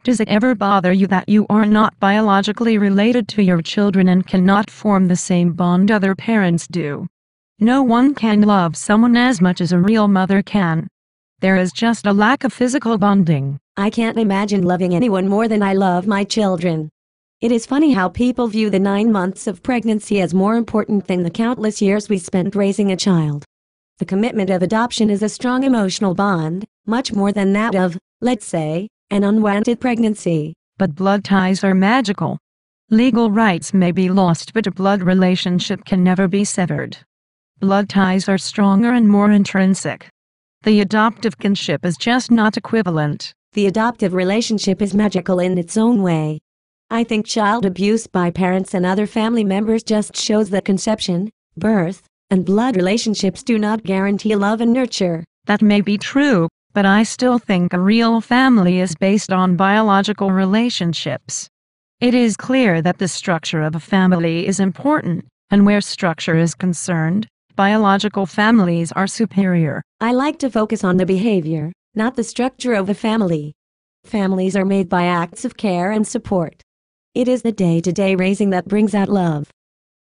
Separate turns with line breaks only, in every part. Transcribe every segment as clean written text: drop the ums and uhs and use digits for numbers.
Does it ever bother you that you are not biologically related to your children and cannot form the same bond other parents do? No one can love someone as much as a real mother can. There is just a lack of physical bonding.
I can't imagine loving anyone more than I love my children. It is funny how people view the 9 months of pregnancy as more important than the countless years we spent raising a child. The commitment of adoption is a strong emotional bond, much more than that of, let's say, an unwanted pregnancy.
But blood ties are magical. Legal rights may be lost, but a blood relationship can never be severed. Blood ties are stronger and more intrinsic. The adoptive kinship is just not equivalent.
The adoptive relationship is magical in its own way. I think child abuse by parents and other family members just shows that conception, birth, and blood relationships do not guarantee love and nurture.
That may be true, but I still think a real family is based on biological relationships. It is clear that the structure of a family is important, and where structure is concerned, biological families are superior.
I like to focus on the behavior, not the structure of a family. Families are made by acts of care and support. It is the day-to-day raising that brings out love.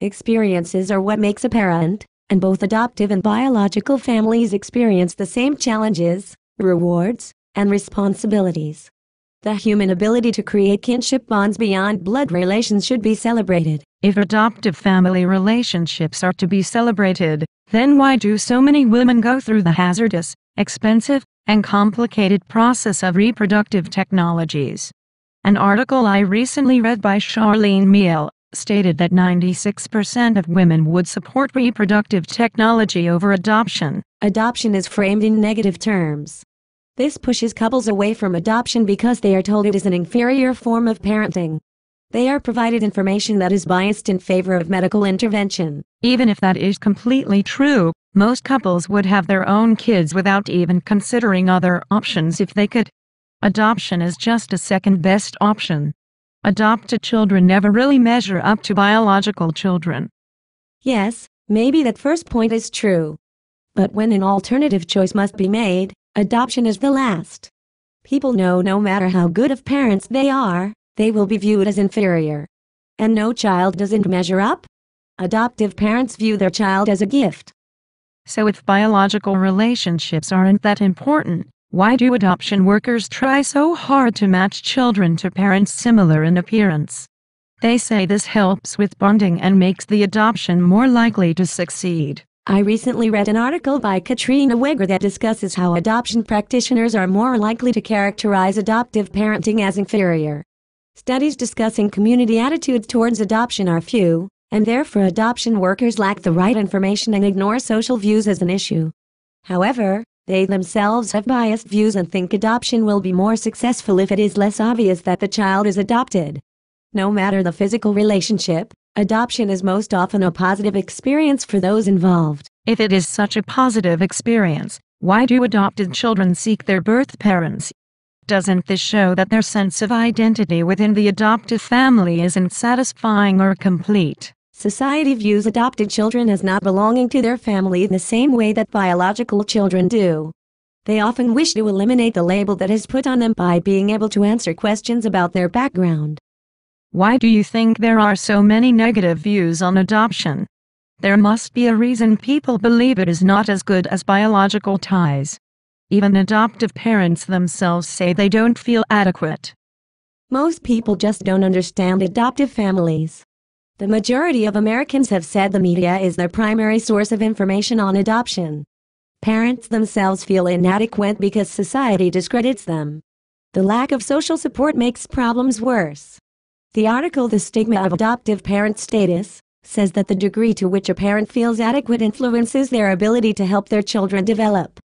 Experiences are what makes a parent, and both adoptive and biological families experience the same challenges, rewards, and responsibilities. The human ability to create kinship bonds beyond blood relations should be celebrated.
If adoptive family relationships are to be celebrated, then why do so many women go through the hazardous, expensive, and complicated process of reproductive technologies? An article I recently read by Charlene Miele stated that 96% of women would support reproductive technology over adoption.
Adoption is framed in negative terms. This pushes couples away from adoption because they are told it is an inferior form of parenting. They are provided information that is biased in favor of medical intervention.
Even if that is completely true, most couples would have their own kids without even considering other options if they could. Adoption is just a second best option. Adopted children never really measure up to biological children.
Yes, maybe that first point is true. But when an alternative choice must be made, adoption is the last. People know no matter how good of parents they are, they will be viewed as inferior. And no child doesn't measure up. Adoptive parents view their child as a gift.
So if biological relationships aren't that important, why do adoption workers try so hard to match children to parents similar in appearance? They say this helps with bonding and makes the adoption more likely to succeed.
I recently read an article by Katrina Weger that discusses how adoption practitioners are more likely to characterize adoptive parenting as inferior. Studies discussing community attitudes towards adoption are few, and therefore adoption workers lack the right information and ignore social views as an issue. However, they themselves have biased views and think adoption will be more successful if it is less obvious that the child is adopted. No matter the physical relationship, adoption is most often a positive experience for those involved.
If it is such a positive experience, why do adopted children seek their birth parents? Doesn't this show that their sense of identity within the adoptive family isn't satisfying or complete?
Society views adopted children as not belonging to their family in the same way that biological children do. They often wish to eliminate the label that is put on them by being able to answer questions about their background.
Why do you think there are so many negative views on adoption? There must be a reason people believe it is not as good as biological ties. Even adoptive parents themselves say they don't feel adequate.
Most people just don't understand adoptive families. The majority of Americans have said the media is their primary source of information on adoption. Parents themselves feel inadequate because society discredits them. The lack of social support makes problems worse. The article The Stigma of Adoptive Parent Status says that the degree to which a parent feels adequate influences their ability to help their children develop.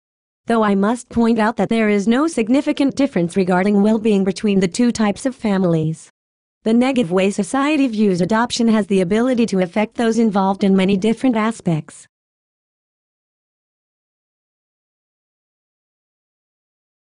Though I must point out that there is no significant difference regarding well-being between the two types of families. The negative way society views adoption has the ability to affect those involved in many different aspects.